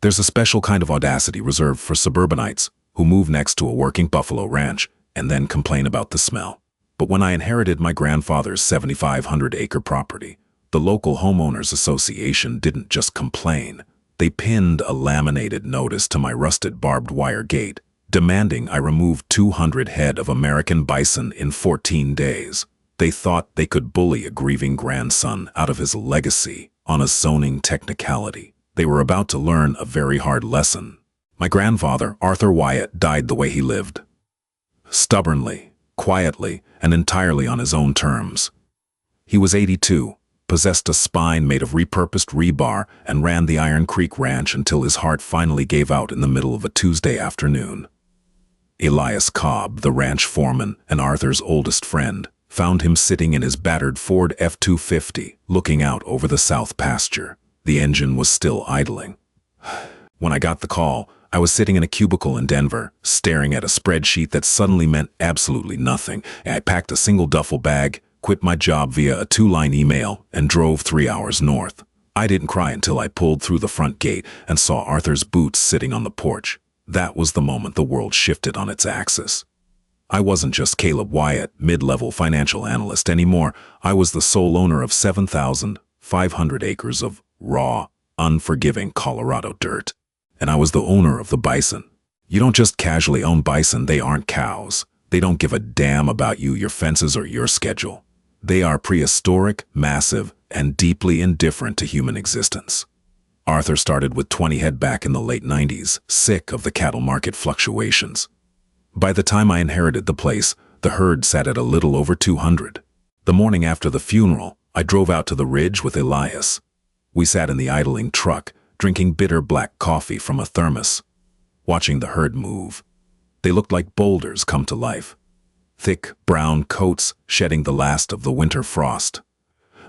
There's a special kind of audacity reserved for suburbanites who move next to a working buffalo ranch and then complain about the smell. But when I inherited my grandfather's 7,500-acre property, the local homeowners association didn't just complain. They pinned a laminated notice to my rusted barbed wire gate, demanding I remove 200 head of American bison in 14 days. They thought they could bully a grieving grandson out of his legacy on a zoning technicality. They were about to learn a very hard lesson. My grandfather, Arthur Wyatt, died the way he lived. Stubbornly, quietly, and entirely on his own terms. He was 82, possessed a spine made of repurposed rebar, and ran the Iron Creek Ranch until his heart finally gave out in the middle of a Tuesday afternoon. Elias Cobb, the ranch foreman and Arthur's oldest friend, found him sitting in his battered Ford F-250, looking out over the south pasture. The engine was still idling. When I got the call, I was sitting in a cubicle in Denver, staring at a spreadsheet that suddenly meant absolutely nothing. I packed a single duffel bag, quit my job via a 2-line email, and drove 3 hours north. I didn't cry until I pulled through the front gate and saw Arthur's boots sitting on the porch. That was the moment the world shifted on its axis. I wasn't just Caleb Wyatt, mid-level financial analyst anymore. I was the sole owner of 7,500 acres of raw, unforgiving Colorado dirt. And I was the owner of the bison. You don't just casually own bison, they aren't cows. They don't give a damn about you, your fences, or your schedule. They are prehistoric, massive, and deeply indifferent to human existence. Arthur started with 20 head back in the late 90s, sick of the cattle market fluctuations. By the time I inherited the place, the herd sat at a little over 200. The morning after the funeral, I drove out to the ridge with Elias. We sat in the idling truck, drinking bitter black coffee from a thermos, watching the herd move. They looked like boulders come to life. Thick, brown coats shedding the last of the winter frost.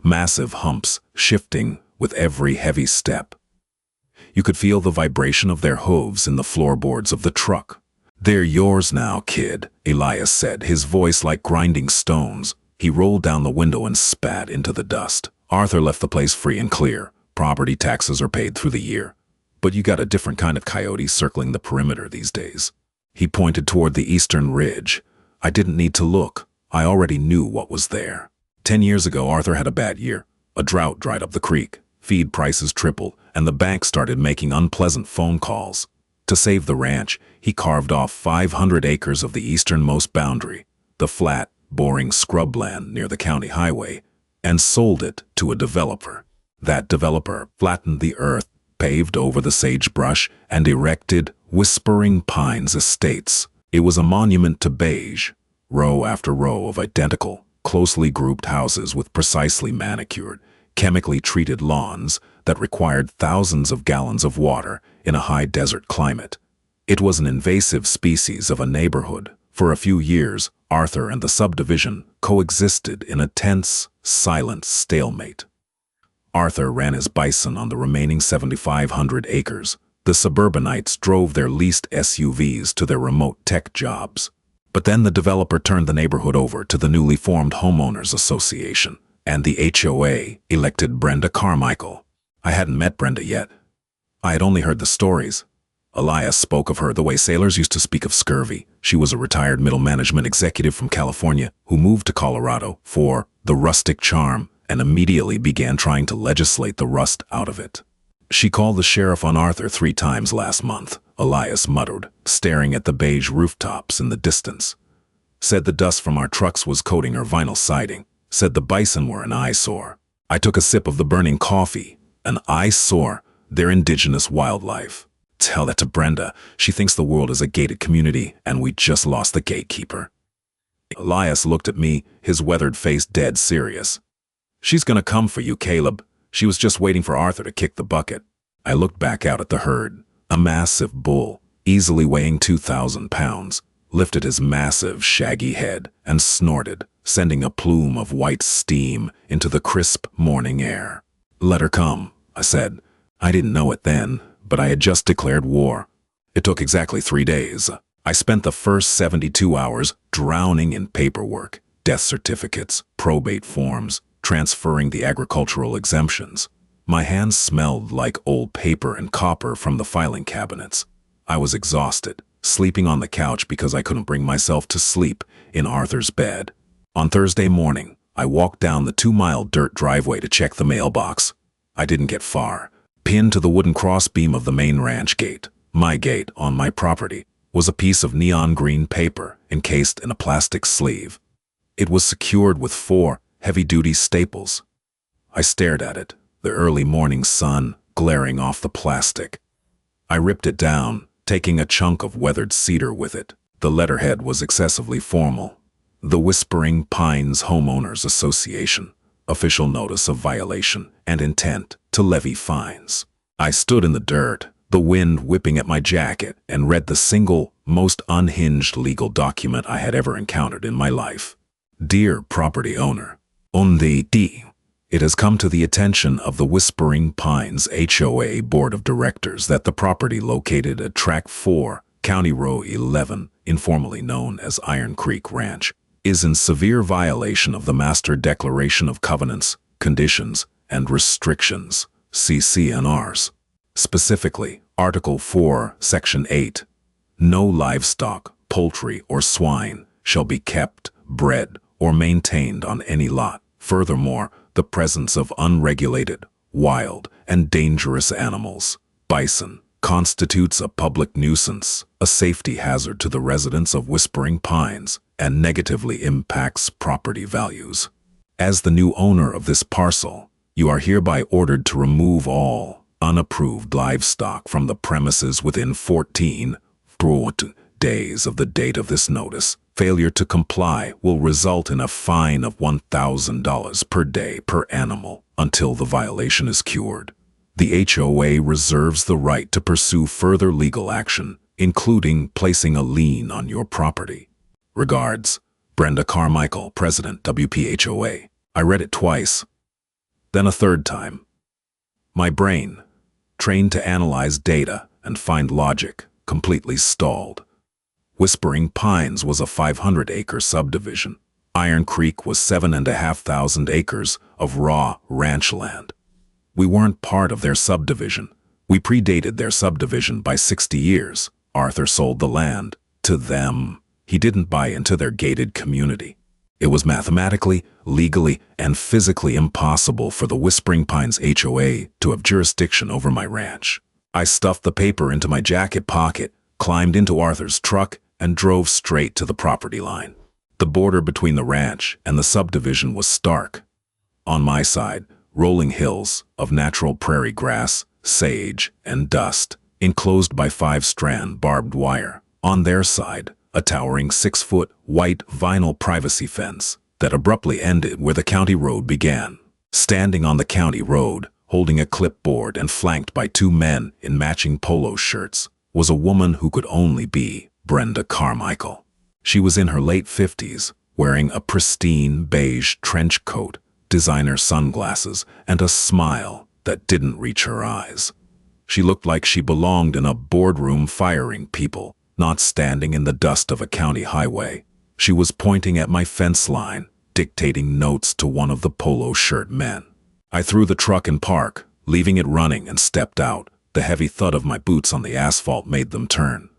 Massive humps shifting with every heavy step. You could feel the vibration of their hooves in the floorboards of the truck. "They're yours now, kid," Elias said, his voice like grinding stones. He rolled down the window and spat into the dust. Arthur left the place free and clear. Property taxes are paid through the year. But you got a different kind of coyote circling the perimeter these days. He pointed toward the eastern ridge. I didn't need to look. I already knew what was there. 10 years ago, Arthur had a bad year. A drought dried up the creek. Feed prices tripled, and the bank started making unpleasant phone calls. To save the ranch, he carved off 500 acres of the easternmost boundary, the flat, boring scrubland near the county highway, and sold it to a developer. That developer flattened the earth, paved over the sagebrush, and erected Whispering Pines Estates. It was a monument to beige, row after row of identical, closely grouped houses with precisely manicured, chemically treated lawns that required thousands of gallons of water in a high desert climate. It was an invasive species of a neighborhood. For a few years, Arthur and the subdivision coexisted in a tense, silent stalemate. Arthur ran his bison on the remaining 7,500 acres. The suburbanites drove their leased SUVs to their remote tech jobs. But then the developer turned the neighborhood over to the newly formed Homeowners Association, and the HOA elected Brenda Carmichael. I hadn't met Brenda yet. I had only heard the stories. Elias spoke of her the way sailors used to speak of scurvy. She was a retired middle management executive from California who moved to Colorado for the rustic charm and immediately began trying to legislate the rust out of it. "She called the sheriff on Arthur 3 times last month," Elias muttered, staring at the beige rooftops in the distance. "Said the dust from our trucks was coating her vinyl siding. Said the bison were an eyesore." I took a sip of the burning coffee. An eyesore? They're indigenous wildlife. Tell that to Brenda. She thinks the world is a gated community, and we just lost the gatekeeper. Elias looked at me, his weathered face dead serious. "She's gonna come for you, Caleb. She was just waiting for Arthur to kick the bucket." I looked back out at the herd. A massive bull, easily weighing 2,000 pounds, lifted his massive, shaggy head and snorted, sending a plume of white steam into the crisp morning air. "Let her come," I said. I didn't know it then, but I had just declared war. It took exactly 3 days. I spent the first 72 hours drowning in paperwork, death certificates, probate forms, transferring the agricultural exemptions. My hands smelled like old paper and copper from the filing cabinets. I was exhausted, sleeping on the couch because I couldn't bring myself to sleep in Arthur's bed. On Thursday morning, I walked down the 2-mile dirt driveway to check the mailbox. I didn't get far. Pinned to the wooden crossbeam of the main ranch gate, my gate on my property, was a piece of neon green paper encased in a plastic sleeve. It was secured with 4 heavy-duty staples. I stared at it, the early morning sun glaring off the plastic. I ripped it down, taking a chunk of weathered cedar with it. The letterhead was excessively formal. The Whispering Pines Homeowners Association, official notice of violation and intent to levy fines. I stood in the dirt, the wind whipping at my jacket, and read the single, most unhinged legal document I had ever encountered in my life. Dear property owner, it has come to the attention of the Whispering Pines HOA Board of Directors that the property located at Tract 4, County Road 11, informally known as Iron Creek Ranch, is in severe violation of the Master Declaration of Covenants, Conditions, and Restrictions, CC&Rs. Specifically, Article 4, Section 8, no livestock, poultry, or swine shall be kept, bred, or maintained on any lot. Furthermore, the presence of unregulated, wild, and dangerous animals, bison, constitutes a public nuisance, a safety hazard to the residents of Whispering Pines, and negatively impacts property values. As the new owner of this parcel, you are hereby ordered to remove all unapproved livestock from the premises within 14 days of the date of this notice. Failure to comply will result in a fine of $1,000 per day per animal until the violation is cured. The HOA reserves the right to pursue further legal action, including placing a lien on your property. Regards, Brenda Carmichael, President, WPHOA. I read it twice, then a third time. My brain, trained to analyze data and find logic, completely stalled. Whispering Pines was a 500-acre subdivision. Iron Creek was 7,500 acres of raw ranch land. We weren't part of their subdivision. We predated their subdivision by 60 years. Arthur sold the land to them. He didn't buy into their gated community. It was mathematically, legally, and physically impossible for the Whispering Pines HOA to have jurisdiction over my ranch. I stuffed the paper into my jacket pocket, climbed into Arthur's truck, and drove straight to the property line. The border between the ranch and the subdivision was stark. On my side, rolling hills of natural prairie grass, sage, and dust, enclosed by 5-strand barbed wire. On their side, a towering 6-foot white vinyl privacy fence that abruptly ended where the county road began. Standing on the county road, holding a clipboard and flanked by 2 men in matching polo shirts, was a woman who could only be Brenda Carmichael. She was in her late 50s, wearing a pristine beige trench coat, designer sunglasses, and a smile that didn't reach her eyes. She looked like she belonged in a boardroom firing people, not standing in the dust of a county highway. She was pointing at my fence line, dictating notes to one of the polo shirt men. I threw the truck in park, leaving it running, and stepped out. The heavy thud of my boots on the asphalt made them turn.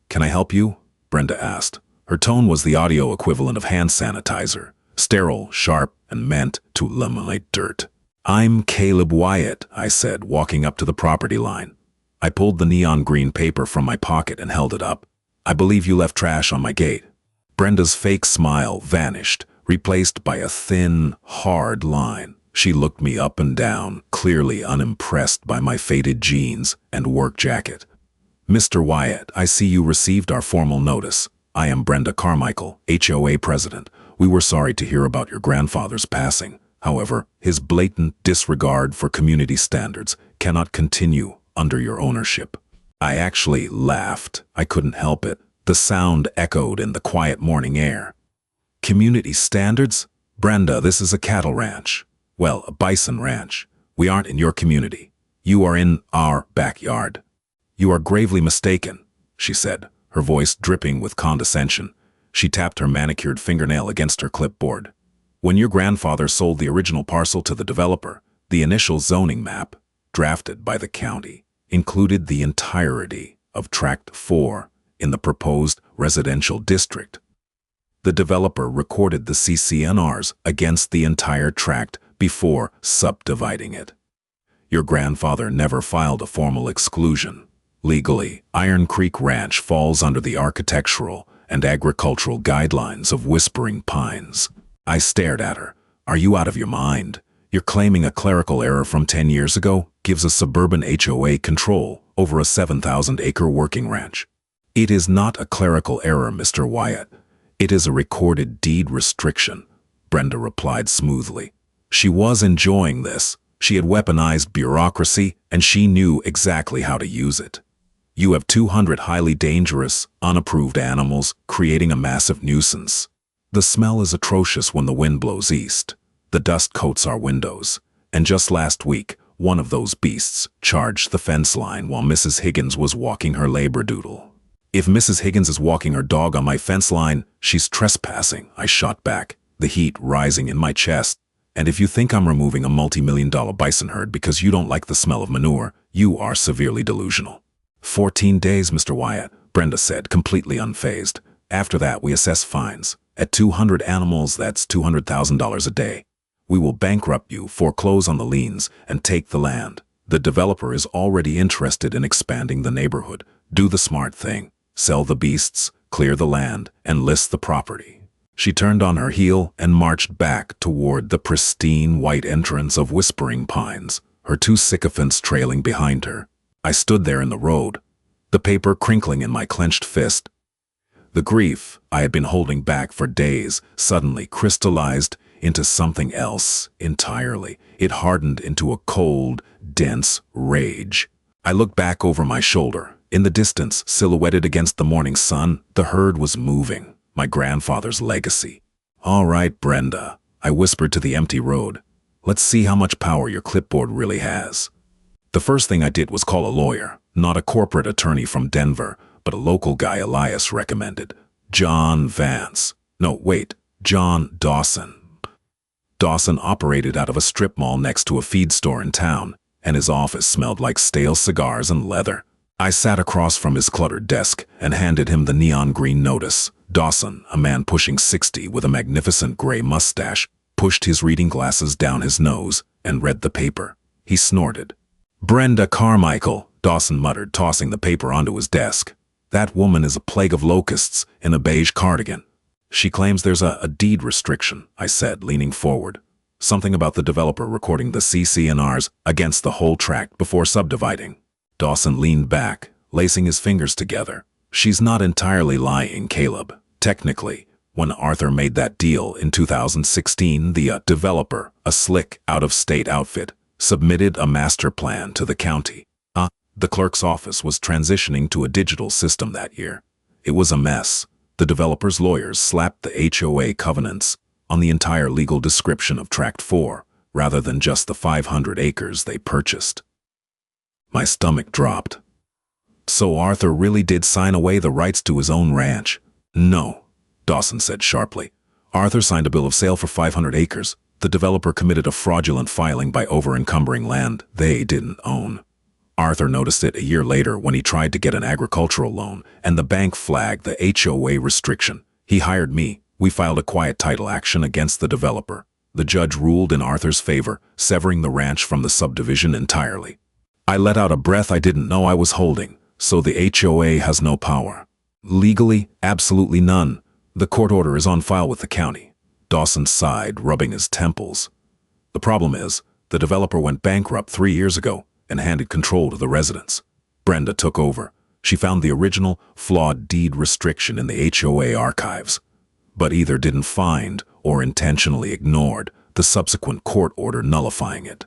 "Can I help you?" Brenda asked. Her tone was the audio equivalent of hand sanitizer, sterile, sharp, and meant to eliminate dirt. "I'm Caleb Wyatt," I said, walking up to the property line. I pulled the neon green paper from my pocket and held it up. "I believe you left trash on my gate." Brenda's fake smile vanished, replaced by a thin, hard line. She looked me up and down, clearly unimpressed by my faded jeans and work jacket. "Mr. Wyatt, I see you received our formal notice. I am Brenda Carmichael, HOA President. We were sorry to hear about your grandfather's passing. However, his blatant disregard for community standards cannot continue under your ownership." I actually laughed. I couldn't help it. The sound echoed in the quiet morning air. "Community standards? Brenda, this is a cattle ranch. Well, a bison ranch. We aren't in your community. You are in our backyard." "You are gravely mistaken," she said, her voice dripping with condescension. She tapped her manicured fingernail against her clipboard. "When your grandfather sold the original parcel to the developer, the initial zoning map drafted by the county, included the entirety of Tract 4 in the proposed residential district. The developer recorded the CC&Rs against the entire tract before subdividing it. Your grandfather never filed a formal exclusion. Legally, Iron Creek Ranch falls under the architectural and agricultural guidelines of Whispering Pines. I stared at her. Are you out of your mind? You're claiming a clerical error from 10 years ago gives a suburban HOA control over a 7,000-acre working ranch. It is not a clerical error, Mr. Wyatt. It is a recorded deed restriction, Brenda replied smoothly. She was enjoying this. She had weaponized bureaucracy, and she knew exactly how to use it. You have 200 highly dangerous, unapproved animals creating a massive nuisance. The smell is atrocious when the wind blows east. The dust coats our windows. And just last week, one of those beasts charged the fence line while Mrs. Higgins was walking her labradoodle. If Mrs. Higgins is walking her dog on my fence line, she's trespassing, I shot back, the heat rising in my chest. And if you think I'm removing a multi-million-dollar bison herd because you don't like the smell of manure, you are severely delusional. 14 days, Mr. Wyatt, Brenda said, completely unfazed. After that, we assess fines. At 200 animals, that's $200,000 a day. We will bankrupt you, foreclose on the liens, and take the land. The developer is already interested in expanding the neighborhood. Do the smart thing. Sell the beasts, clear the land, and list the property. She turned on her heel and marched back toward the pristine white entrance of Whispering Pines, her two sycophants trailing behind her. I stood there in the road, the paper crinkling in my clenched fist. The grief I had been holding back for days suddenly crystallized into something else entirely. It hardened into a cold, dense rage. I looked back over my shoulder. In the distance, silhouetted against the morning sun, the herd was moving. My grandfather's legacy. All right, Brenda, I whispered to the empty road. Let's see how much power your clipboard really has. The first thing I did was call a lawyer, not a corporate attorney from Denver, but a local guy Elias recommended. John Dawson. Dawson operated out of a strip mall next to a feed store in town, and his office smelled like stale cigars and leather. I sat across from his cluttered desk and handed him the neon green notice. Dawson, a man pushing 60 with a magnificent gray mustache, pushed his reading glasses down his nose and read the paper. He snorted. Brenda Carmichael, Dawson muttered, tossing the paper onto his desk. That woman is a plague of locusts in a beige cardigan. She claims there's a deed restriction, I said, leaning forward. Something about the developer recording the CC&Rs against the whole tract before subdividing. Dawson leaned back, lacing his fingers together. She's not entirely lying, Caleb. Technically, when Arthur made that deal in 2016, the developer, a slick, out-of-state outfit, submitted a master plan to the county. The clerk's office was transitioning to a digital system that year. It was a mess. The developer's lawyers slapped the HOA covenants on the entire legal description of Tract 4, rather than just the 500 acres they purchased. My stomach dropped. So Arthur really did sign away the rights to his own ranch? No, Dawson said sharply. Arthur signed a bill of sale for 500 acres. The developer committed a fraudulent filing by over-encumbering land they didn't own. Arthur noticed it a year later when he tried to get an agricultural loan, and the bank flagged the HOA restriction. He hired me. We filed a quiet title action against the developer. The judge ruled in Arthur's favor, severing the ranch from the subdivision entirely. I let out a breath I didn't know I was holding. So the HOA has no power. Legally, absolutely none. The court order is on file with the county. Dawson sighed, rubbing his temples. The problem is, the developer went bankrupt 3 years ago and handed control to the residents. Brenda took over. She found the original, flawed deed restriction in the HOA archives, but either didn't find or intentionally ignored the subsequent court order nullifying it.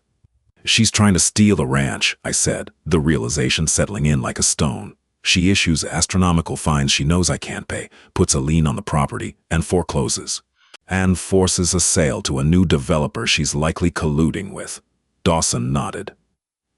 She's trying to steal the ranch, I said, the realization settling in like a stone. She issues astronomical fines she knows I can't pay, puts a lien on the property, and forecloses. And forces a sale to a new developer she's likely colluding with. Dawson nodded.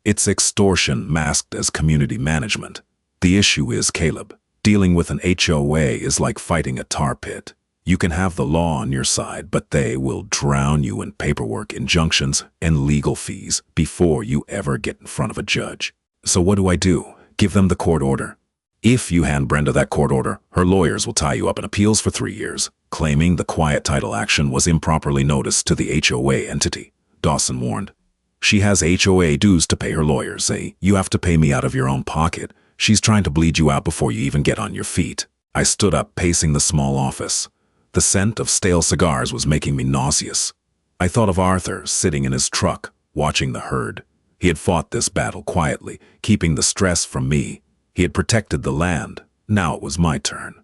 It's extortion masked as community management. The issue is, Caleb, dealing with an HOA is like fighting a tar pit. You can have the law on your side, but they will drown you in paperwork, injunctions, and legal fees before you ever get in front of a judge. So what do? Give them the court order. If you hand Brenda that court order, her lawyers will tie you up in appeals for 3 years, claiming the quiet title action was improperly noticed to the HOA entity, Dawson warned. She has HOA dues to pay her lawyers. You have to pay me out of your own pocket. She's trying to bleed you out before you even get on your feet. I stood up, pacing the small office. The scent of stale cigars was making me nauseous. I thought of Arthur sitting in his truck, watching the herd. He had fought this battle quietly, keeping the stress from me. He had protected the land. Now it was my turn.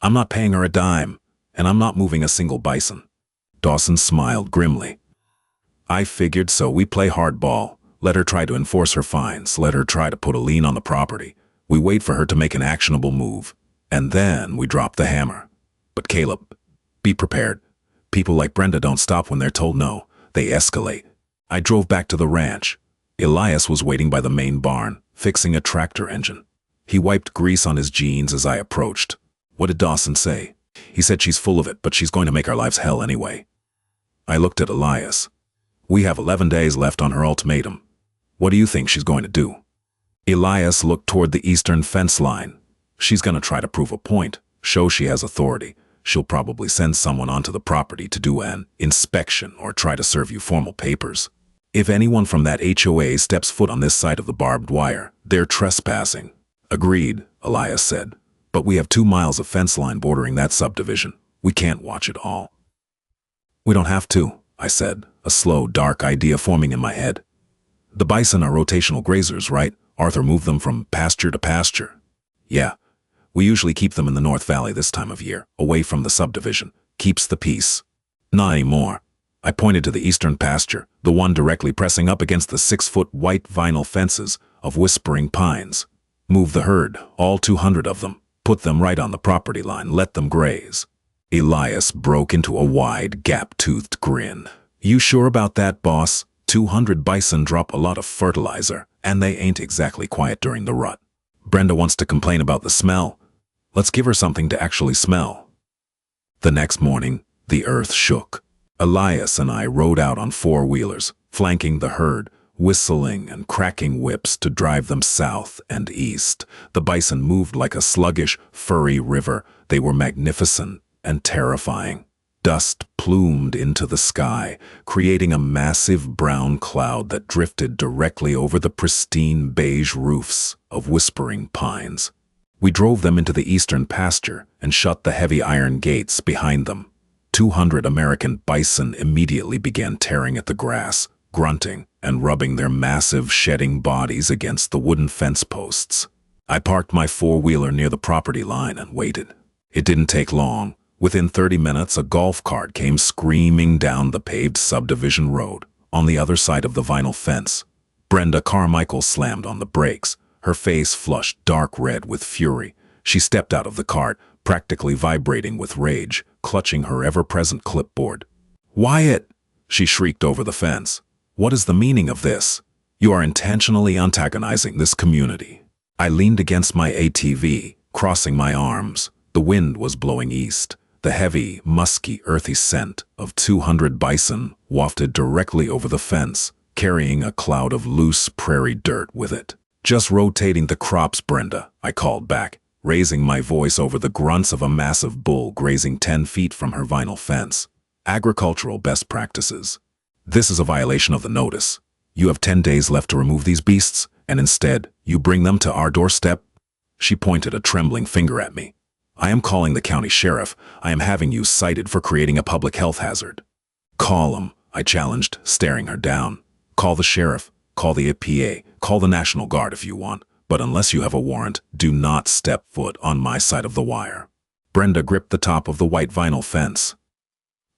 I'm not paying her a dime, and I'm not moving a single bison. Dawson smiled grimly. I figured, so we play hardball. Let her try to enforce her fines. Let her try to put a lien on the property. We wait for her to make an actionable move, and then we drop the hammer. But Caleb, be prepared. People like Brenda don't stop when they're told no. They escalate. I drove back to the ranch. Elias was waiting by the main barn, fixing a tractor engine. He wiped grease on his jeans as I approached. What did Dawson say? He said she's full of it, but she's going to make our lives hell anyway. I looked at Elias. We have 11 days left on her ultimatum. What do you think she's going to do? Elias looked toward the eastern fence line. She's going to try to prove a point, show she has authority. She'll probably send someone onto the property to do an inspection or try to serve you formal papers. If anyone from that HOA steps foot on this side of the barbed wire, they're trespassing. Agreed, Elias said. But we have 2 miles of fence line bordering that subdivision. We can't watch it all. We don't have to, I said, a slow, dark idea forming in my head. The bison are rotational grazers, right? Arthur moved them from pasture to pasture. Yeah. We usually keep them in the North Valley this time of year, away from the subdivision. Keeps the peace. Not anymore. I pointed to the eastern pasture, the one directly pressing up against the 6-foot white vinyl fences of whispering pines. Move the herd, all 200 of them. Put them right on the property line. Let them graze. Elias broke into a wide, gap-toothed grin. You sure about that, boss? 200 bison drop a lot of fertilizer, and they ain't exactly quiet during the rut. Brenda wants to complain about the smell. Let's give her something to actually smell. The next morning, the earth shook. Elias and I rode out on 4-wheelers, flanking the herd, whistling and cracking whips to drive them south and east. The bison moved like a sluggish, furry river. They were magnificent and terrifying. Dust plumed into the sky, creating a massive brown cloud that drifted directly over the pristine beige roofs of whispering pines. We drove them into the eastern pasture and shut the heavy iron gates behind them. 200 American bison immediately began tearing at the grass, grunting and rubbing their massive, shedding bodies against the wooden fence posts. I parked my 4-wheeler near the property line and waited. It didn't take long. Within 30 minutes, a golf cart came screaming down the paved subdivision road on the other side of the vinyl fence. Brenda Carmichael slammed on the brakes, her face flushed dark red with fury. She stepped out of the cart, practically vibrating with rage, clutching her ever-present clipboard. "Wyatt!" she shrieked over the fence. "What is the meaning of this? You are intentionally antagonizing this community." I leaned against my ATV, crossing my arms. The wind was blowing east. The heavy, musky, earthy scent of 200 bison wafted directly over the fence, carrying a cloud of loose prairie dirt with it. "Just rotating the crops, Brenda," I called back, raising my voice over the grunts of a massive bull grazing 10 feet from her vinyl fence. "Agricultural best practices. This is a violation of the notice. You have 10 days left to remove these beasts, and instead, you bring them to our doorstep." She pointed a trembling finger at me. "I am calling the county sheriff. I am having you cited for creating a public health hazard." "Call him," I challenged, staring her down. "Call the sheriff, call the EPA, call the National Guard if you want, but unless you have a warrant, do not step foot on my side of the wire." Brenda gripped the top of the white vinyl fence.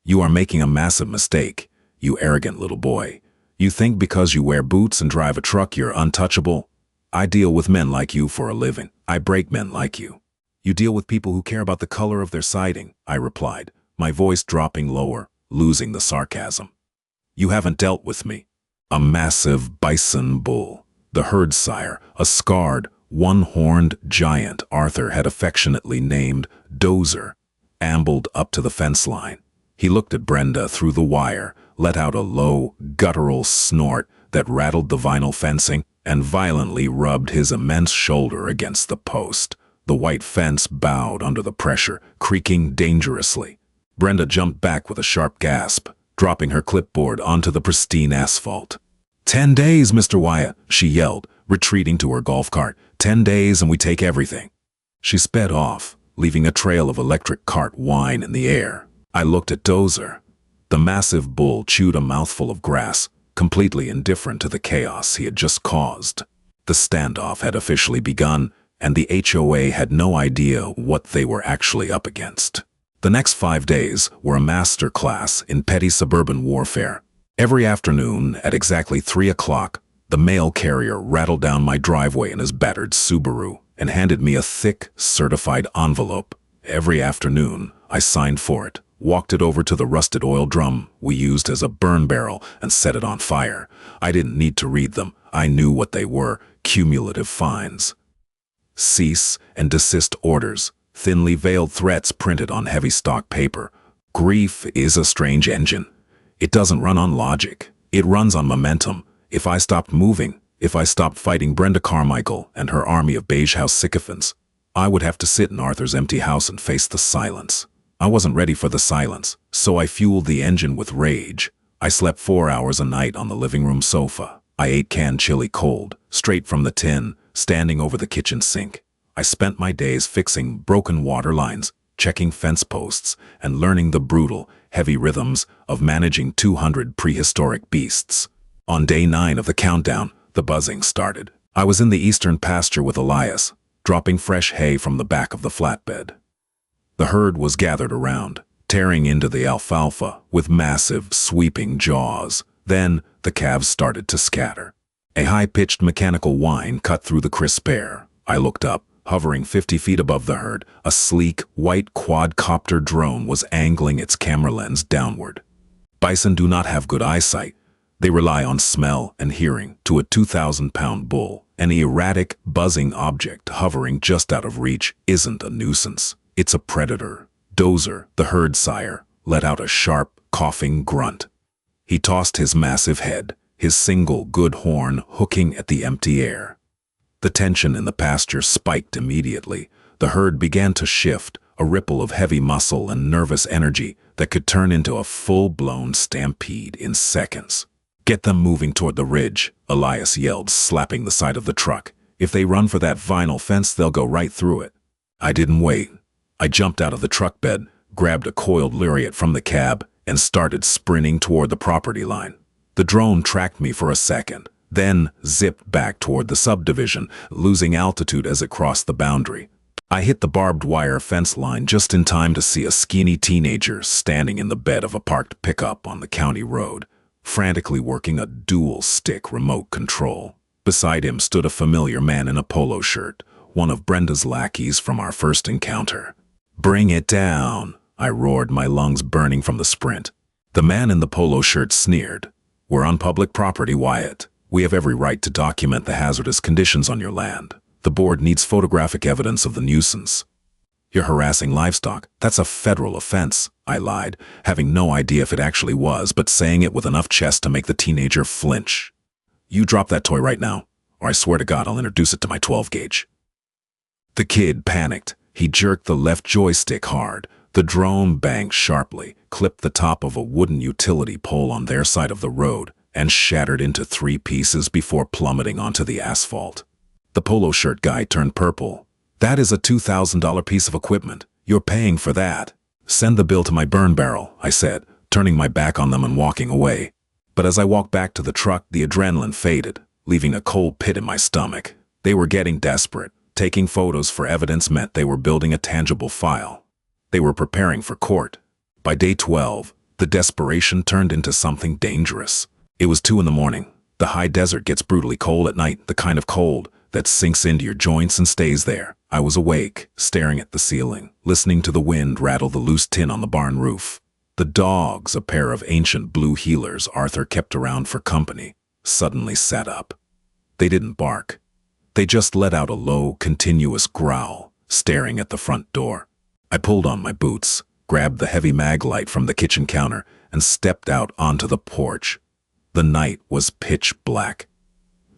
"You are making a massive mistake, you arrogant little boy. You think because you wear boots and drive a truck you're untouchable? I deal with men like you for a living. I break men like you." "You deal with people who care about the color of their siding," I replied, my voice dropping lower, losing the sarcasm. "You haven't dealt with me." A massive bison bull, the herd sire, a scarred, one-horned giant Arthur had affectionately named Dozer, ambled up to the fence line. He looked at Brenda through the wire, let out a low, guttural snort that rattled the vinyl fencing, and violently rubbed his immense shoulder against the post. The white fence bowed under the pressure, creaking dangerously. Brenda jumped back with a sharp gasp, dropping her clipboard onto the pristine asphalt. 10 days, Mr. Wyatt, she yelled, retreating to her golf cart. 10 days and we take everything. She sped off, leaving a trail of electric cart whine in the air. I looked at Dozer. The massive bull chewed a mouthful of grass, completely indifferent to the chaos he had just caused. The standoff had officially begun, and the HOA had no idea what they were actually up against. The next 5 days were a master class in petty suburban warfare. Every afternoon at exactly 3 o'clock, the mail carrier rattled down my driveway in his battered Subaru and handed me a thick, certified envelope. Every afternoon, I signed for it, walked it over to the rusted oil drum we used as a burn barrel, and set it on fire. I didn't need to read them. I knew what they were: cumulative fines. Cease and desist orders, thinly veiled threats printed on heavy stock paper. Grief is a strange engine. It doesn't run on logic. It runs on momentum. If I stopped moving, if I stopped fighting Brenda Carmichael and her army of beige house sycophants, I would have to sit in Arthur's empty house and face the silence. I wasn't ready for the silence, so I fueled the engine with rage. I slept 4 hours a night on the living room sofa. I ate canned chili cold, straight from the tin, standing over the kitchen sink. I spent my days fixing broken water lines, checking fence posts, and learning the brutal, heavy rhythms of managing 200 prehistoric beasts. On day 9 of the countdown, the buzzing started. I was in the eastern pasture with Elias, dropping fresh hay from the back of the flatbed. The herd was gathered around, tearing into the alfalfa with massive, sweeping jaws. Then the calves started to scatter. A high-pitched mechanical whine cut through the crisp air. I looked up. Hovering 50 feet above the herd, a sleek, white quadcopter drone was angling its camera lens downward. Bison do not have good eyesight. They rely on smell and hearing. To a 2,000-pound bull, an erratic, buzzing object hovering just out of reach isn't a nuisance. It's a predator. Dozer, the herd sire, let out a sharp, coughing grunt. He tossed his massive head, his single good horn hooking at the empty air. The tension in the pasture spiked immediately. The herd began to shift, a ripple of heavy muscle and nervous energy that could turn into a full-blown stampede in seconds. "Get them moving toward the ridge," Elias yelled, slapping the side of the truck. "If they run for that vinyl fence, they'll go right through it." I didn't wait. I jumped out of the truck bed, grabbed a coiled lariat from the cab, and started sprinting toward the property line. The drone tracked me for a second, then zipped back toward the subdivision, losing altitude as it crossed the boundary. I hit the barbed wire fence line just in time to see a skinny teenager standing in the bed of a parked pickup on the county road, frantically working a dual-stick remote control. Beside him stood a familiar man in a polo shirt, one of Brenda's lackeys from our first encounter. "Bring it down," I roared, my lungs burning from the sprint. The man in the polo shirt sneered. "We're on public property, Wyatt. We have every right to document the hazardous conditions on your land. The board needs photographic evidence of the nuisance." "You're harassing livestock. That's a federal offense," I lied, having no idea if it actually was, but saying it with enough chest to make the teenager flinch. "You drop that toy right now, or I swear to God I'll introduce it to my 12-gauge. The kid panicked. He jerked the left joystick hard. The drone banged sharply, clipped the top of a wooden utility pole on their side of the road, and shattered into 3 pieces before plummeting onto the asphalt. The polo shirt guy turned purple. "That is a $2,000 piece of equipment. You're paying for that." "Send the bill to my burn barrel," I said, turning my back on them and walking away. But as I walked back to the truck, the adrenaline faded, leaving a cold pit in my stomach. They were getting desperate. Taking photos for evidence meant they were building a tangible file. They were preparing for court. By day 12, the desperation turned into something dangerous. It was 2 in the morning. The high desert gets brutally cold at night, the kind of cold that sinks into your joints and stays there. I was awake, staring at the ceiling, listening to the wind rattle the loose tin on the barn roof. The dogs, a pair of ancient blue heelers Arthur kept around for company, suddenly sat up. They didn't bark. They just let out a low, continuous growl, staring at the front door. I pulled on my boots, grabbed the heavy mag light from the kitchen counter, and stepped out onto the porch. The night was pitch black.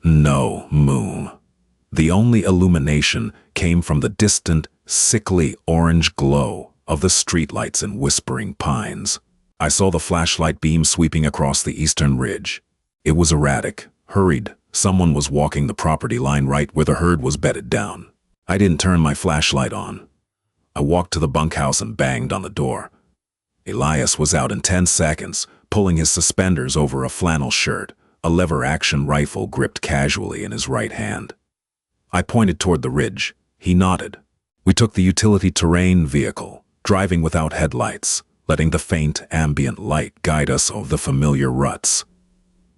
No moon. The only illumination came from the distant, sickly orange glow of the streetlights and whispering pines. I saw the flashlight beam sweeping across the eastern ridge. It was erratic, hurried. Someone was walking the property line right where the herd was bedded down. I didn't turn my flashlight on. I walked to the bunkhouse and banged on the door. Elias was out in 10 seconds, pulling his suspenders over a flannel shirt, a lever-action rifle gripped casually in his right hand. I pointed toward the ridge. He nodded. We took the utility terrain vehicle, driving without headlights, letting the faint ambient light guide us over the familiar ruts.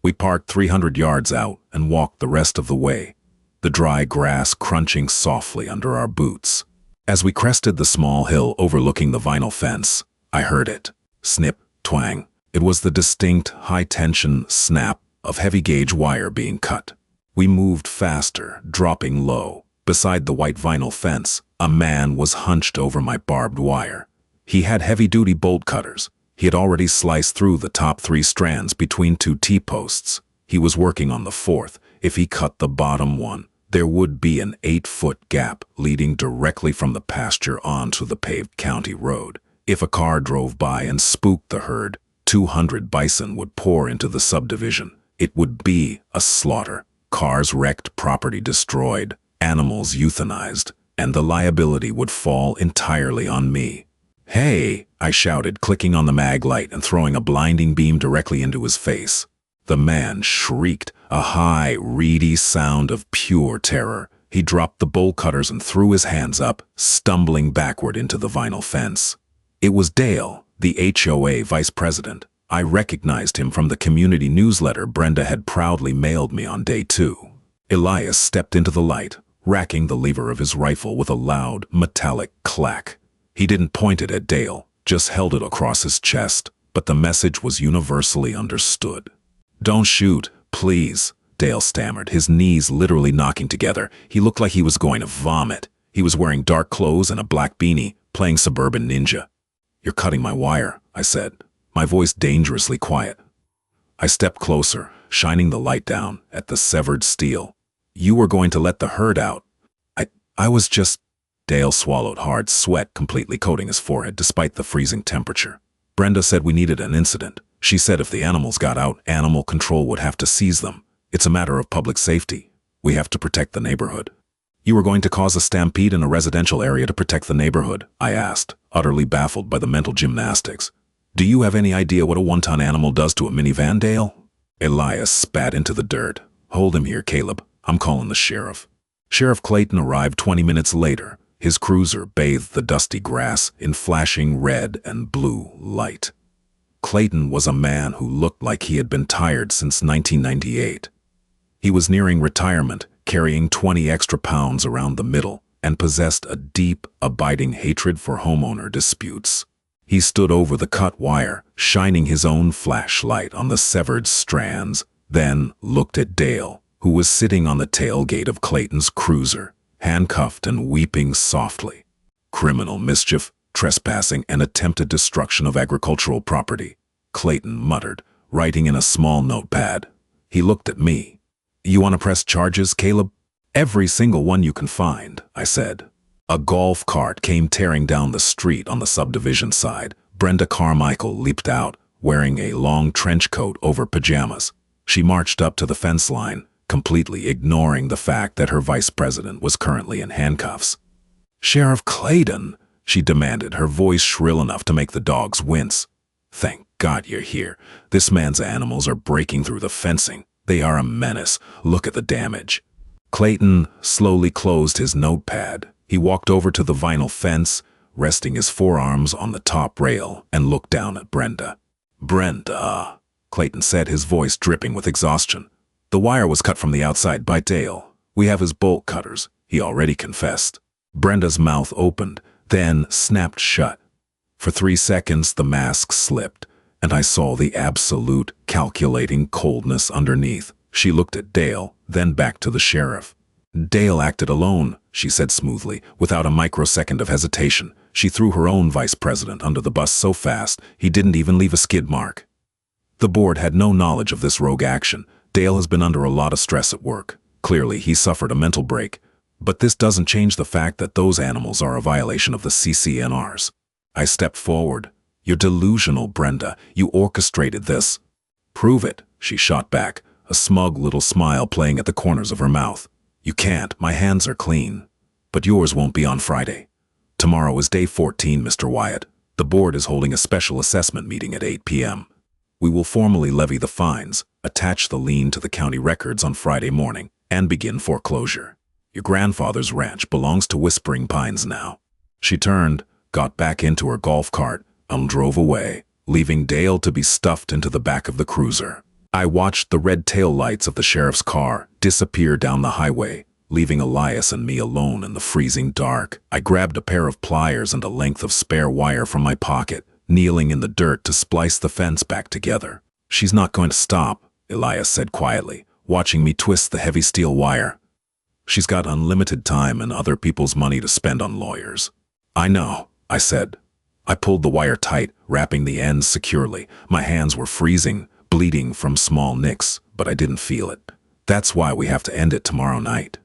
We parked 300 yards out and walked the rest of the way, the dry grass crunching softly under our boots. As we crested the small hill overlooking the vinyl fence, I heard it. Snip, twang. It was the distinct, high-tension snap of heavy-gauge wire being cut. We moved faster, dropping low. Beside the white vinyl fence, a man was hunched over my barbed wire. He had heavy-duty bolt cutters. He had already sliced through the top 3 strands between 2 T-posts. He was working on the 4th. If he cut the bottom one, there would be an 8-foot gap leading directly from the pasture onto the paved county road. If a car drove by and spooked the herd, 200 bison would pour into the subdivision. It would be a slaughter. Cars wrecked, property destroyed, animals euthanized, and the liability would fall entirely on me. "Hey!" I shouted, clicking on the mag light and throwing a blinding beam directly into his face. The man shrieked, a high, reedy sound of pure terror. He dropped the bolt cutters and threw his hands up, stumbling backward into the vinyl fence. It was Dale, the HOA vice president. I recognized him from the community newsletter Brenda had proudly mailed me on day 2. Elias stepped into the light, racking the lever of his rifle with a loud, metallic clack. He didn't point it at Dale, just held it across his chest, but the message was universally understood. "Don't shoot, please," Dale stammered, his knees literally knocking together. He looked like he was going to vomit. He was wearing dark clothes and a black beanie, playing suburban ninja. "You're cutting my wire," I said, my voice dangerously quiet. I stepped closer, shining the light down at the severed steel. "You were going to let the herd out." I was just... Dale swallowed hard, sweat completely coating his forehead despite the freezing temperature. "Brenda said we needed an incident. She said if the animals got out, animal control would have to seize them. It's a matter of public safety. We have to protect the neighborhood." "You were going to cause a stampede in a residential area to protect the neighborhood?" I asked, utterly baffled by the mental gymnastics. "Do you have any idea what a 1-ton animal does to a minivan, Dale?" Elias spat into the dirt. "Hold him here, Caleb. I'm calling the sheriff." Sheriff Clayton arrived 20 minutes later. His cruiser bathed the dusty grass in flashing red and blue light. Clayton was a man who looked like he had been tired since 1998. He was nearing retirement, carrying 20 extra pounds around the middle, and possessed a deep, abiding hatred for homeowner disputes. He stood over the cut wire, shining his own flashlight on the severed strands, then looked at Dale, who was sitting on the tailgate of Clayton's cruiser, handcuffed and weeping softly. "Criminal mischief, trespassing, and attempted destruction of agricultural property," Clayton muttered, writing in a small notepad. He looked at me. "You want to press charges, Caleb?" "Every single one you can find," I said. A golf cart came tearing down the street on the subdivision side. Brenda Carmichael leaped out, wearing a long trench coat over pajamas. She marched up to the fence line, completely ignoring the fact that her vice president was currently in handcuffs. "Sheriff Clayton," she demanded, her voice shrill enough to make the dogs wince. "Thank God you're here. This man's animals are breaking through the fencing. They are a menace. Look at the damage." Clayton slowly closed his notepad. He walked over to the vinyl fence, resting his forearms on the top rail, and looked down at Brenda. "Brenda," Clayton said, his voice dripping with exhaustion. "The wire was cut from the outside by Dale. We have his bolt cutters. He already confessed." Brenda's mouth opened, then snapped shut. For 3 seconds the mask slipped, and I saw the absolute, calculating coldness underneath. She looked at Dale, then back to the sheriff. "Dale acted alone," she said smoothly, without a microsecond of hesitation. She threw her own vice president under the bus so fast he didn't even leave a skid mark. The board had no knowledge of this rogue action. Dale has been under a lot of stress at work. Clearly, he suffered a mental break. But this doesn't change the fact that those animals are a violation of the CCNRs. I stepped forward. You're delusional, Brenda. You orchestrated this. Prove it, she shot back, a smug little smile playing at the corners of her mouth. You can't. My hands are clean. But yours won't be on Friday. Tomorrow is day 14, Mr. Wyatt. The board is holding a special assessment meeting at 8 p.m. We will formally levy the fines, attach the lien to the county records on Friday morning, and begin foreclosure. Your grandfather's ranch belongs to Whispering Pines now. She turned, got back into her golf cart, and drove away, leaving Dale to be stuffed into the back of the cruiser. I watched the red tail lights of the sheriff's car disappear down the highway, leaving Elias and me alone in the freezing dark. I grabbed a pair of pliers and a length of spare wire from my pocket, kneeling in the dirt to splice the fence back together. She's not going to stop, Elias said quietly, watching me twist the heavy steel wire. She's got unlimited time and other people's money to spend on lawyers. I know, I said. I pulled the wire tight, wrapping the ends securely. My hands were freezing, bleeding from small nicks, but I didn't feel it. That's why we have to end it tomorrow night.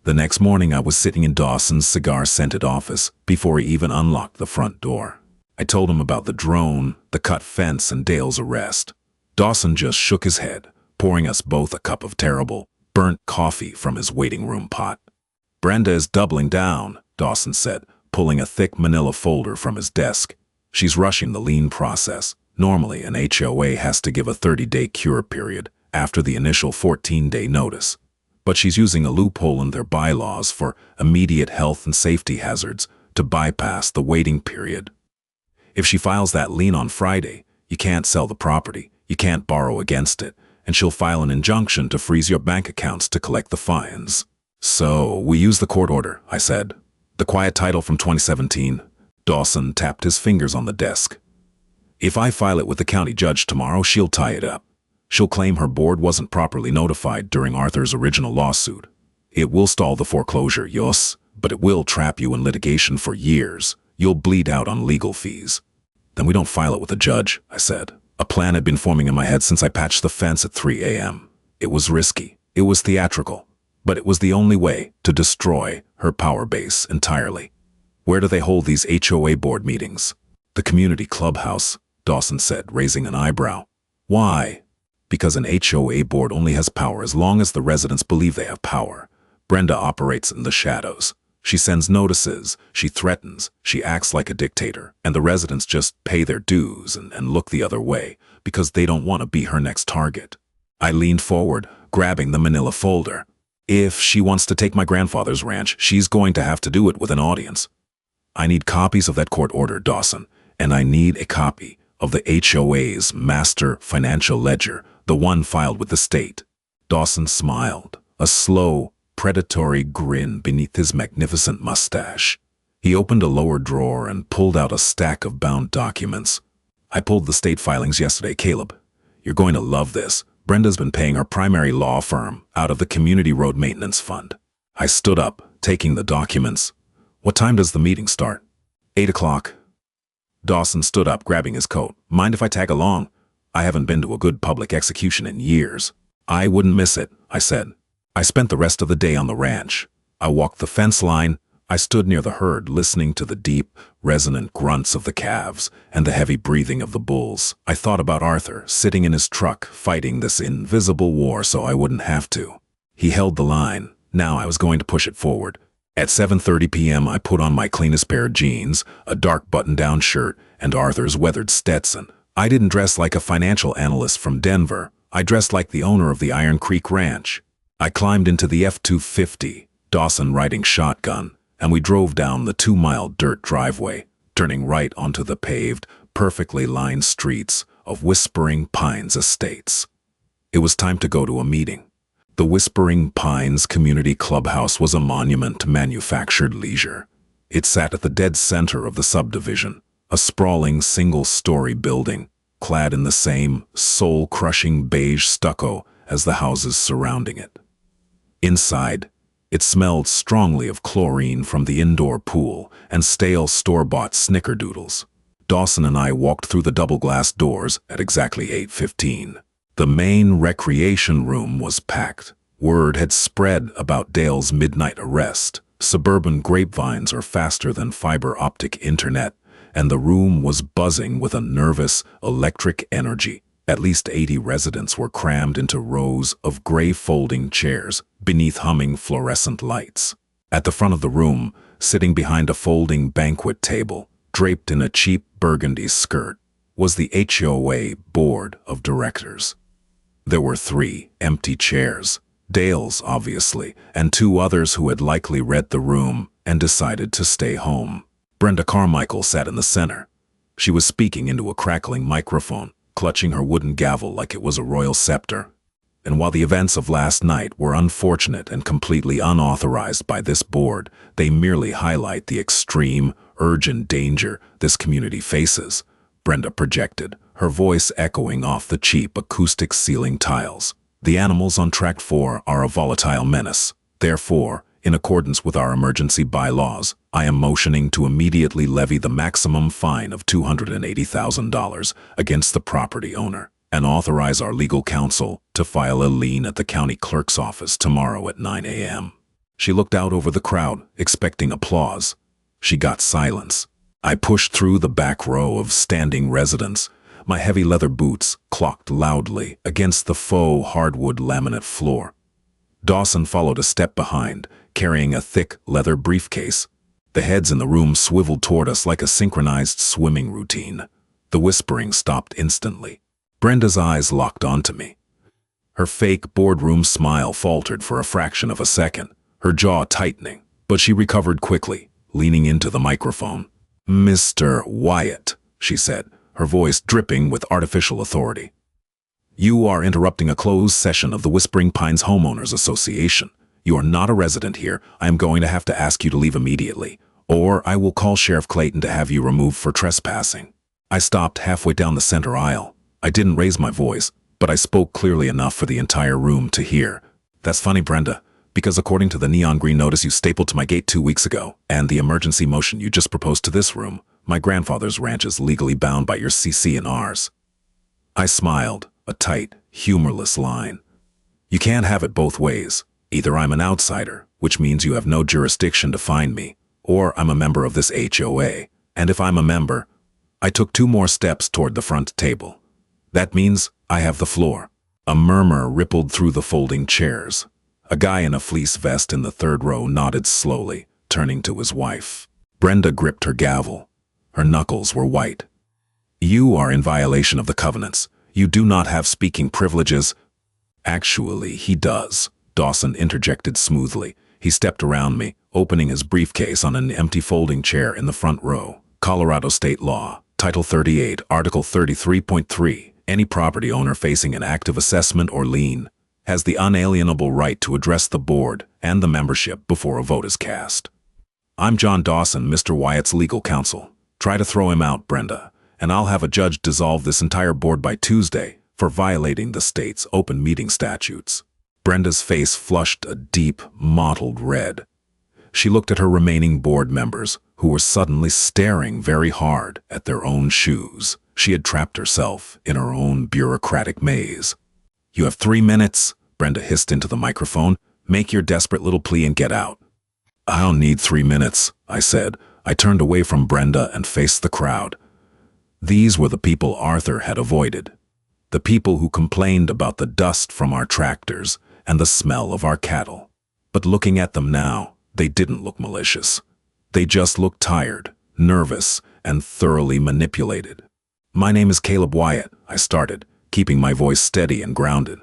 The next morning I was sitting in Dawson's cigar-scented office before he even unlocked the front door. I told him about the drone, the cut fence, and Dale's arrest. Dawson just shook his head, pouring us both a cup of terrible, burnt coffee from his waiting room pot. Brenda is doubling down, Dawson said, pulling a thick manila folder from his desk. She's rushing the lien process. Normally, an HOA has to give a 30-day cure period after the initial 14-day notice. But she's using a loophole in their bylaws for immediate health and safety hazards to bypass the waiting period. If she files that lien on Friday, you can't sell the property, you can't borrow against it, and she'll file an injunction to freeze your bank accounts to collect the fines. So, we use the court order, I said. The quiet title from 2017. Dawson tapped his fingers on the desk. If I file it with the county judge tomorrow, she'll tie it up. She'll claim her board wasn't properly notified during Arthur's original lawsuit. It will stall the foreclosure, yes, but it will trap you in litigation for years. You'll bleed out on legal fees. Then we don't file it with the judge, I said. A plan had been forming in my head since I patched the fence at 3 a.m. It was risky. It was theatrical. But it was the only way to destroy her power base entirely. Where do they hold these HOA board meetings? The community clubhouse, Dawson said, raising an eyebrow. Why? Because an HOA board only has power as long as the residents believe they have power. Brenda operates in the shadows. She sends notices, she threatens, she acts like a dictator, and the residents just pay their dues and look the other way because they don't want to be her next target. I leaned forward, grabbing the manila folder. If she wants to take my grandfather's ranch, she's going to have to do it with an audience. I need copies of that court order, Dawson, and I need a copy of the HOA's master financial ledger, the one filed with the state. Dawson smiled, a slow, predatory grin beneath his magnificent mustache. He opened a lower drawer and pulled out a stack of bound documents. I pulled the state filings yesterday, Caleb. You're going to love this. Brenda's been paying her primary law firm out of the Community Road Maintenance Fund. I stood up, taking the documents. What time does the meeting start? 8 o'clock. Dawson stood up, grabbing his coat. Mind if I tag along? I haven't been to a good public execution in years. I wouldn't miss it, I said. I spent the rest of the day on the ranch. I walked the fence line. I stood near the herd, listening to the deep, resonant grunts of the calves and the heavy breathing of the bulls. I thought about Arthur, sitting in his truck, fighting this invisible war so I wouldn't have to. He held the line. Now I was going to push it forward. At 7:30 p.m., I put on my cleanest pair of jeans, a dark button-down shirt, and Arthur's weathered Stetson. I didn't dress like a financial analyst from Denver. I dressed like the owner of the Iron Creek Ranch. I climbed into the F-250, Dawson riding shotgun, and we drove down the 2-mile dirt driveway, turning right onto the paved, perfectly lined streets of Whispering Pines Estates. It was time to go to a meeting. The Whispering Pines Community Clubhouse was a monument to manufactured leisure. It sat at the dead center of the subdivision, a sprawling single-story building, clad in the same soul-crushing beige stucco as the houses surrounding it. Inside, It smelled strongly of chlorine from the indoor pool and stale store-bought snickerdoodles. Dawson and I walked through the double-glass doors at exactly 8:15. The main recreation room was packed. Word had spread about Dale's midnight arrest. Suburban grapevines are faster than fiber-optic internet, and the room was buzzing with a nervous, electric energy. At least 80 residents were crammed into rows of gray folding chairs beneath humming fluorescent lights. At the front of the room, sitting behind a folding banquet table, draped in a cheap burgundy skirt, was the HOA board of directors. There were 3 empty chairs, Dale's obviously, and 2 others who had likely read the room and decided to stay home. Brenda Carmichael sat in the center. She was speaking into a crackling microphone, clutching her wooden gavel like it was a royal scepter. And while the events of last night were unfortunate and completely unauthorized by this board, they merely highlight the extreme, urgent danger this community faces, Brenda projected, her voice echoing off the cheap acoustic ceiling tiles. The animals on Tract 4 are a volatile menace. Therefore, in accordance with our emergency bylaws, I am motioning to immediately levy the maximum fine of $280,000 against the property owner and authorize our legal counsel to file a lien at the county clerk's office tomorrow at 9 a.m. She looked out over the crowd, expecting applause. She got silence. I pushed through the back row of standing residents. My heavy leather boots clocked loudly against the faux hardwood laminate floor. Dawson followed a step behind, carrying a thick leather briefcase. The heads in the room swiveled toward us like a synchronized swimming routine. The whispering stopped instantly. Brenda's eyes locked onto me. Her fake boardroom smile faltered for a fraction of a second, her jaw tightening, but she recovered quickly, leaning into the microphone. "Mr. Wyatt," she said, her voice dripping with artificial authority. "You are interrupting a closed session of the Whispering Pines Homeowners Association. You are not a resident here. I am going to have to ask you to leave immediately, or I will call Sheriff Clayton to have you removed for trespassing." I stopped halfway down the center aisle. I didn't raise my voice, but I spoke clearly enough for the entire room to hear. "That's funny, Brenda, because according to the neon green notice you stapled to my gate 2 weeks ago, and the emergency motion you just proposed to this room, my grandfather's ranch is legally bound by your CC and ours." I smiled, a tight, humorless line. "You can't have it both ways. Either I'm an outsider, which means you have no jurisdiction to find me, or I'm a member of this HOA, and if I'm a member..." I took 2 more steps toward the front table. "That means I have the floor." A murmur rippled through the folding chairs. A guy in a fleece vest in the 3rd row nodded slowly, turning to his wife. Brenda gripped her gavel. Her knuckles were white. "You are in violation of the covenants. You do not have speaking privileges." "Actually, he does," Dawson interjected smoothly. He stepped around me, opening his briefcase on an empty folding chair in the front row. "Colorado State Law, Title 38, Article 33.3. Any property owner facing an active assessment or lien has the unalienable right to address the board and the membership before a vote is cast. I'm John Dawson, Mr. Wyatt's legal counsel. Try to throw him out, Brenda, and I'll have a judge dissolve this entire board by Tuesday for violating the state's open meeting statutes." Brenda's face flushed a deep, mottled red. She looked at her remaining board members, who were suddenly staring very hard at their own shoes. She had trapped herself in her own bureaucratic maze. "You have 3 minutes, Brenda hissed into the microphone. "Make your desperate little plea and get out." "I don't need 3 minutes, I said. I turned away from Brenda and faced the crowd. These were the people Arthur had avoided. The people who complained about the dust from our tractors and the smell of our cattle. But looking at them now, they didn't look malicious. They just looked tired, nervous, and thoroughly manipulated. "My name is Caleb Wyatt," I started, keeping my voice steady and grounded.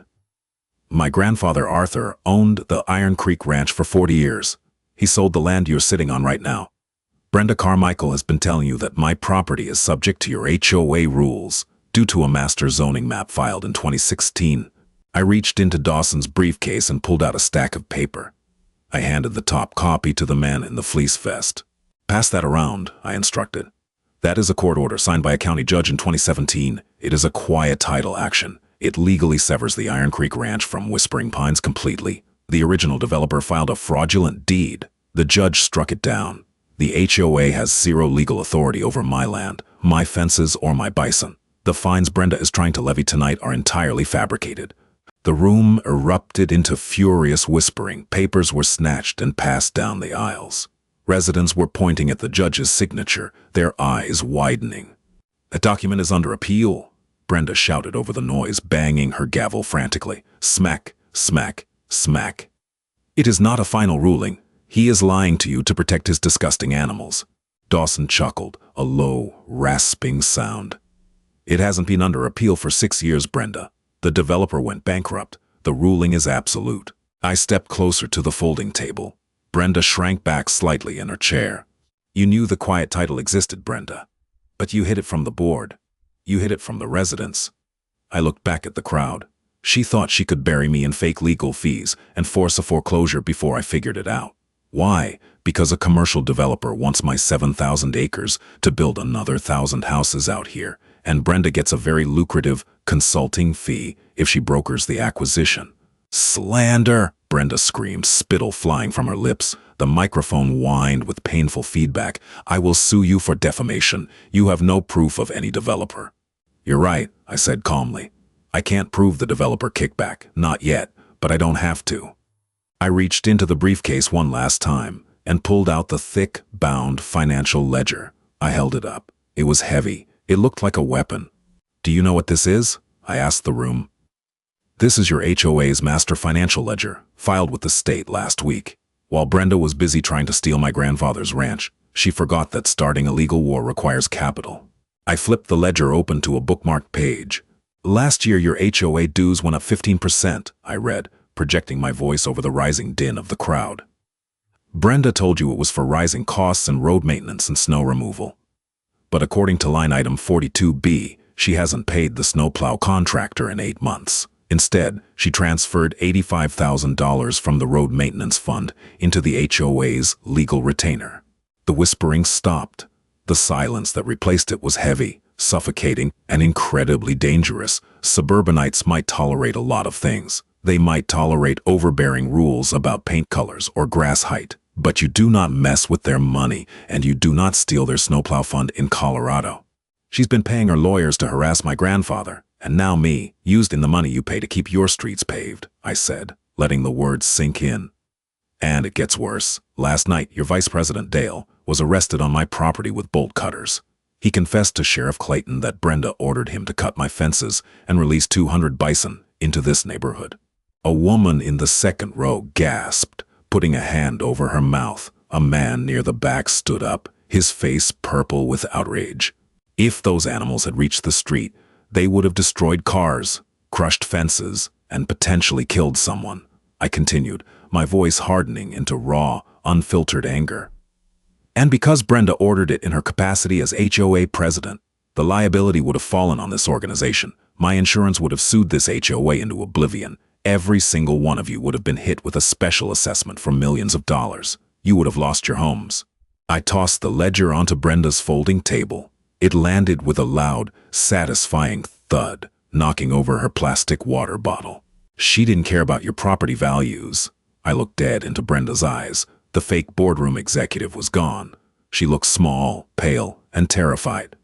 "My grandfather Arthur owned the Iron Creek Ranch for 40 years. He sold the land you're sitting on right now. Brenda Carmichael has been telling you that my property is subject to your HOA rules due to a master zoning map filed in 2016. I reached into Dawson's briefcase and pulled out a stack of paper. I handed the top copy to the man in the fleece vest. "Pass that around," I instructed. "That is a court order signed by a county judge in 2017. It is a quiet title action. It legally severs the Iron Creek Ranch from Whispering Pines completely. The original developer filed a fraudulent deed. The judge struck it down. The HOA has zero legal authority over my land, my fences, or my bison. The fines Brenda is trying to levy tonight are entirely fabricated. The room erupted into furious whispering. Papers were snatched and passed down the aisles. Residents were pointing at the judge's signature, their eyes widening. "That document is under appeal," Brenda shouted over the noise, banging her gavel frantically. Smack, smack, smack. "It is not a final ruling. He is lying to you to protect his disgusting animals." Dawson chuckled, a low, rasping sound. "It hasn't been under appeal for 6 years, Brenda. The developer went bankrupt. The ruling is absolute." I stepped closer to the folding table. Brenda shrank back slightly in her chair. "You knew the quiet title existed, Brenda. But you hid it from the board. You hid it from the residents." I looked back at the crowd. She thought she could bury me in fake legal fees and force a foreclosure before I figured it out. Why? Because a commercial developer wants my 7,000 acres to build another 1,000 houses out here, and Brenda gets a very lucrative consulting fee if she brokers the acquisition. "Slander!" Brenda screamed, spittle flying from her lips. The microphone whined with painful feedback. "I will sue you for defamation. You have no proof of any developer." "You're right," I said calmly. "I can't prove the developer kickback. Not yet, but I don't have to." I reached into the briefcase one last time and pulled out the thick, bound financial ledger. I held it up. It was heavy. It looked like a weapon. "Do you know what this is?" I asked the room. "This is your HOA's master financial ledger, filed with the state last week. While Brenda was busy trying to steal my grandfather's ranch, she forgot that starting a legal war requires capital." I flipped the ledger open to a bookmarked page. "Last year your HOA dues went up 15%, I read, projecting my voice over the rising din of the crowd. "Brenda told you it was for rising costs and road maintenance and snow removal. But according to line item 42B, she hasn't paid the snowplow contractor in 8 months. Instead, she transferred $85,000 from the road maintenance fund into the HOA's legal retainer." The whispering stopped. The silence that replaced it was heavy, suffocating, and incredibly dangerous. Suburbanites might tolerate a lot of things. They might tolerate overbearing rules about paint colors or grass height. But you do not mess with their money, and you do not steal their snowplow fund in Colorado. "She's been paying her lawyers to harass my grandfather, and now me, used in the money you pay to keep your streets paved," I said, letting the words sink in. "And it gets worse. Last night, your Vice President Dale was arrested on my property with bolt cutters. He confessed to Sheriff Clayton that Brenda ordered him to cut my fences and release 200 bison into this neighborhood." A woman in the second row gasped, putting a hand over her mouth. A man near the back stood up, his face purple with outrage. "If those animals had reached the street, they would have destroyed cars, crushed fences, and potentially killed someone," I continued, my voice hardening into raw, unfiltered anger. "And because Brenda ordered it in her capacity as HOA president, the liability would have fallen on this organization. My insurance would have sued this HOA into oblivion. Every single one of you would have been hit with a special assessment for millions of dollars. You would have lost your homes." I tossed the ledger onto Brenda's folding table. It landed with a loud, satisfying thud, knocking over her plastic water bottle. "She didn't care about your property values." I looked dead into Brenda's eyes. The fake boardroom executive was gone. She looked small, pale, and terrified.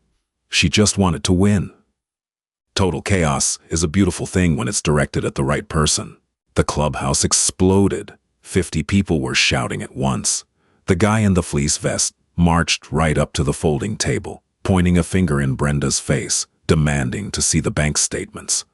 She just wanted to win. Total chaos is a beautiful thing when it's directed at the right person. The clubhouse exploded. 50 people were shouting at once. The guy in the fleece vest marched right up to the folding table, pointing a finger in Brenda's face, demanding to see the bank statements.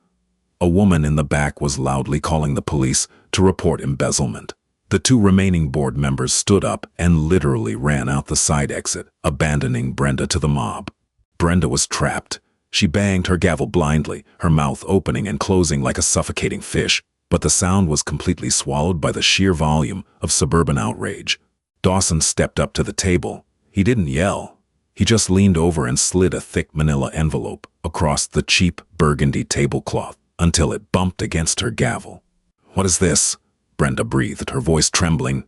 A woman in the back was loudly calling the police to report embezzlement. The 2 remaining board members stood up and literally ran out the side exit, abandoning Brenda to the mob. Brenda was trapped. She banged her gavel blindly, her mouth opening and closing like a suffocating fish, but the sound was completely swallowed by the sheer volume of suburban outrage. Dawson stepped up to the table. He didn't yell. He just leaned over and slid a thick manila envelope across the cheap burgundy tablecloth until it bumped against her gavel. "What is this?" Brenda breathed, her voice trembling.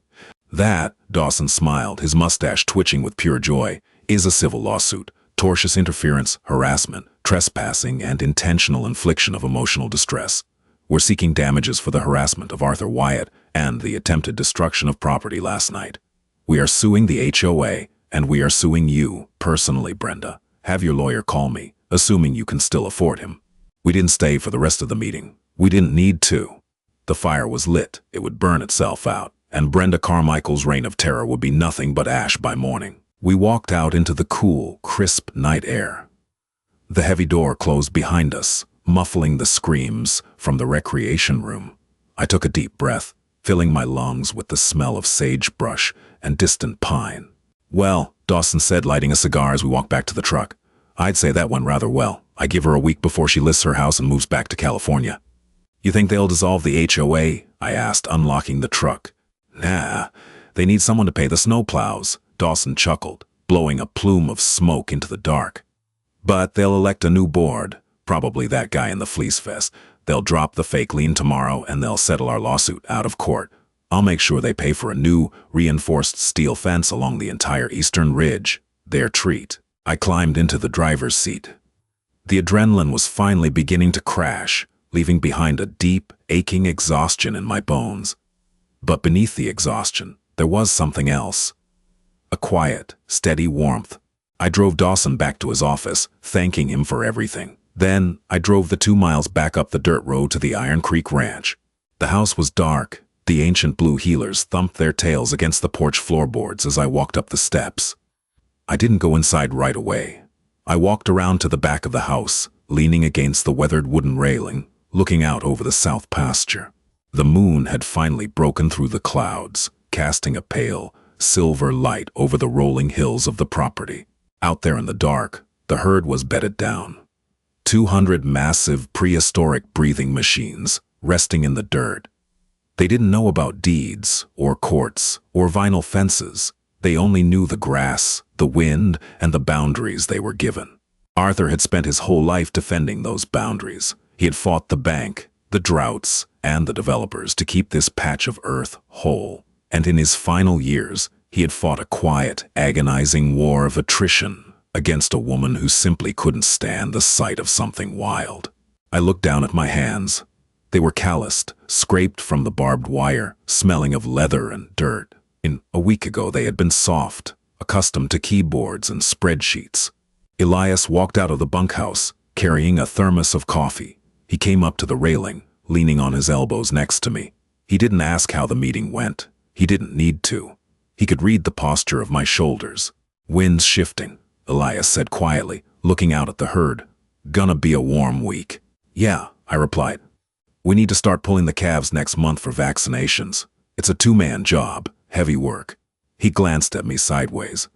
"That," Dawson smiled, his mustache twitching with pure joy, "is a civil lawsuit. Tortious interference, harassment, trespassing, and intentional infliction of emotional distress. We're seeking damages for the harassment of Arthur Wyatt and the attempted destruction of property last night. We are suing the HOA, and we are suing you, personally, Brenda. Have your lawyer call me, assuming you can still afford him. We didn't stay for the rest of the meeting. We didn't need to. The fire was lit, it would burn itself out, and Brenda Carmichael's reign of terror would be nothing but ash by morning. We walked out into the cool, crisp night air. The heavy door closed behind us, muffling the screams from the recreation room. I took a deep breath, filling my lungs with the smell of sagebrush and distant pine. "Well," Dawson said, lighting a cigar as we walked back to the truck, "I'd say that went rather well. I give her a week before she lists her house and moves back to California." "You think they'll dissolve the HOA?" I asked, unlocking the truck. "Nah, they need someone to pay the snowplows," Dawson chuckled, blowing a plume of smoke into the dark. "But they'll elect a new board, probably that guy in the fleece vest. They'll drop the fake lien tomorrow and they'll settle our lawsuit out of court. I'll make sure they pay for a new, reinforced steel fence along the entire eastern ridge. Their treat." I climbed into the driver's seat. The adrenaline was finally beginning to crash, leaving behind a deep, aching exhaustion in my bones. But beneath the exhaustion, there was something else. A quiet, steady warmth. I drove Dawson back to his office, thanking him for everything. Then, I drove the 2 miles back up the dirt road to the Iron Creek Ranch. The house was dark. The ancient blue heelers thumped their tails against the porch floorboards as I walked up the steps. I didn't go inside right away. I walked around to the back of the house, leaning against the weathered wooden railing, looking out over the south pasture. The moon had finally broken through the clouds, casting a pale, silver light over the rolling hills of the property. Out there in the dark, the herd was bedded down. 200 massive, prehistoric breathing machines resting in the dirt. They didn't know about deeds, or courts, or vinyl fences. They only knew the grass, the wind, and the boundaries they were given. Arthur had spent his whole life defending those boundaries. He had fought the bank, the droughts, and the developers to keep this patch of earth whole. And in his final years, he had fought a quiet, agonizing war of attrition against a woman who simply couldn't stand the sight of something wild. I looked down at my hands. They were calloused, scraped from the barbed wire, smelling of leather and dirt. A week ago they had been soft, accustomed to keyboards and spreadsheets. Elias walked out of the bunkhouse, carrying a thermos of coffee. He came up to the railing, leaning on his elbows next to me. He didn't ask how the meeting went. He didn't need to. He could read the posture of my shoulders. "Wind's shifting," Elias said quietly, looking out at the herd. "Gonna be a warm week." "Yeah," I replied. "We need to start pulling the calves next month for vaccinations. It's a 2-man job, heavy work." He glanced at me sideways.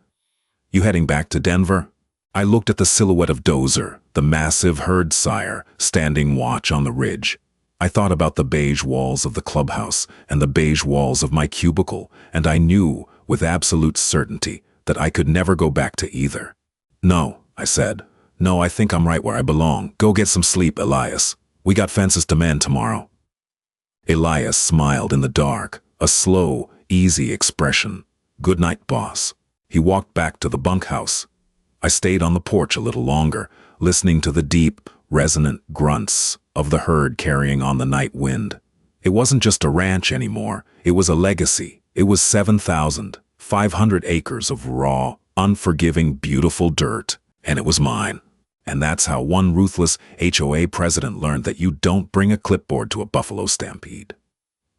"You heading back to Denver?" I looked at the silhouette of Dozer, the massive herd sire, standing watch on the ridge. I thought about the beige walls of the clubhouse and the beige walls of my cubicle, and I knew, with absolute certainty, that I could never go back to either. "No," I said. "No, I think I'm right where I belong. Go get some sleep, Elias. We got fences to mend tomorrow." Elias smiled in the dark, a slow, easy expression. "Good night, boss." He walked back to the bunkhouse. I stayed on the porch a little longer, listening to the deep, resonant grunts of the herd carrying on the night wind. It wasn't just a ranch anymore. It was a legacy. It was 7,500 acres of raw, unforgiving, beautiful dirt, and it was mine. And that's how one ruthless HOA president learned that you don't bring a clipboard to a buffalo stampede.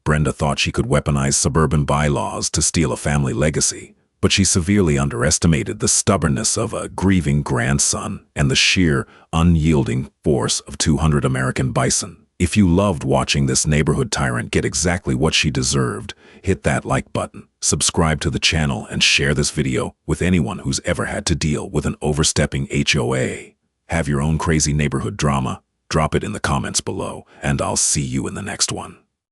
Brenda thought she could weaponize suburban bylaws to steal a family legacy, but she severely underestimated the stubbornness of a grieving grandson and the sheer, unyielding force of 200 American bison. If you loved watching this neighborhood tyrant get exactly what she deserved, hit that like button, subscribe to the channel, and share this video with anyone who's ever had to deal with an overstepping HOA. Have your own crazy neighborhood drama? Drop it in the comments below, and I'll see you in the next one.